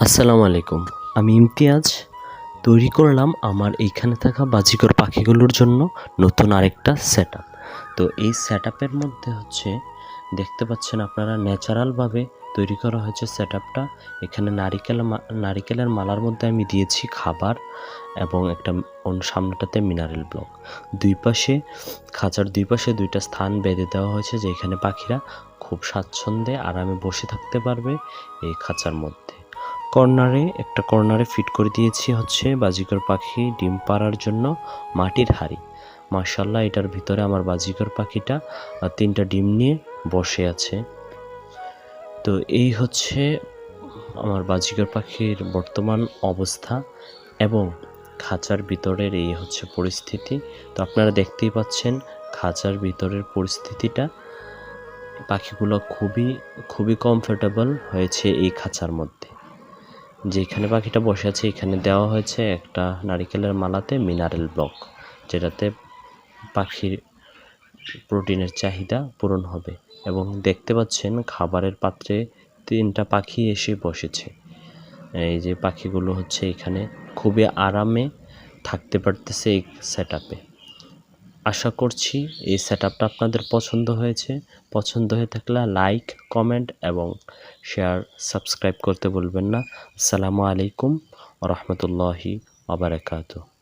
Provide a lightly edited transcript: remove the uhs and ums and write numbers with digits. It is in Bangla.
আসসালামু আলাইকুম। আমি ইমতিয়াজ তৈরি করলাম আমার এইখানে থাকা বাজিকর পাখিগুলোর জন্য নতুন আরেকটা সেটআপ। তো এই সেটআপের মধ্যে দেখতে পাচ্ছেন আপনারা ন্যাচারালভাবে তৈরি করা হয়েছে সেটআপটা। এখানে নারিকেলের মালার মধ্যে আমি দিয়েছি খাবার এবং একটা সামনেটাতে মিনারেল ব্লক। খাঁচার দুই পাশে দুইটা স্থান বেঁধে দেওয়া হয়েছে, যেখানে পাখিরা খুব স্বাচ্ছন্দ্যে আরামে বসে থাকতে পারবে এই খাঁচার মধ্যে। কর্নারে ফিট করে দিয়েছি বাজিকর পাখি ডিম পাড়ার জন্য মাটির হাঁড়ি। মাশাআল্লাহ, এটার ভিতরে আমার বাজিকর পাখিটা 3টা ডিম নিয়ে বসে আছে। তো এই আমার বাজিকর পাখির বর্তমান অবস্থা এবং খাঁচার ভিতরের এই পরিস্থিতি। তো আপনারা দেখতেই পাচ্ছেন খাঁচার ভিতরের পরিস্থিতিটা। পাখিগুলো খুবই কমফোর্টেবল হয়েছে এই খাঁচার মধ্যে। যেখানে পাখিটা বসে আছে এখানে দেওয়া হয়েছে একটা নারিকেলের মালাতে মিনারেল ব্লক, যেটাতে পাখির প্রোটিনের চাহিদা পূরণ হবে। এবং দেখতে পাচ্ছেন খাবারের পাত্রে 3টা পাখি এসে বসেছে। এই যে পাখিগুলো এখানে খুবই আরামে থাকতে পারতেছে এই সেটআপে। আশা করছি এই সেটআপটা আপনাদের পছন্দ হয়েছে। পছন্দ হয়ে থাকলে লাইক, কমেন্ট এবং শেয়ার, সাবস্ক্রাইব করতে ভুলবেন না। আসসালামু আলাইকুম ওয়া রাহমাতুল্লাহি ওয়া বারাকাতুহু।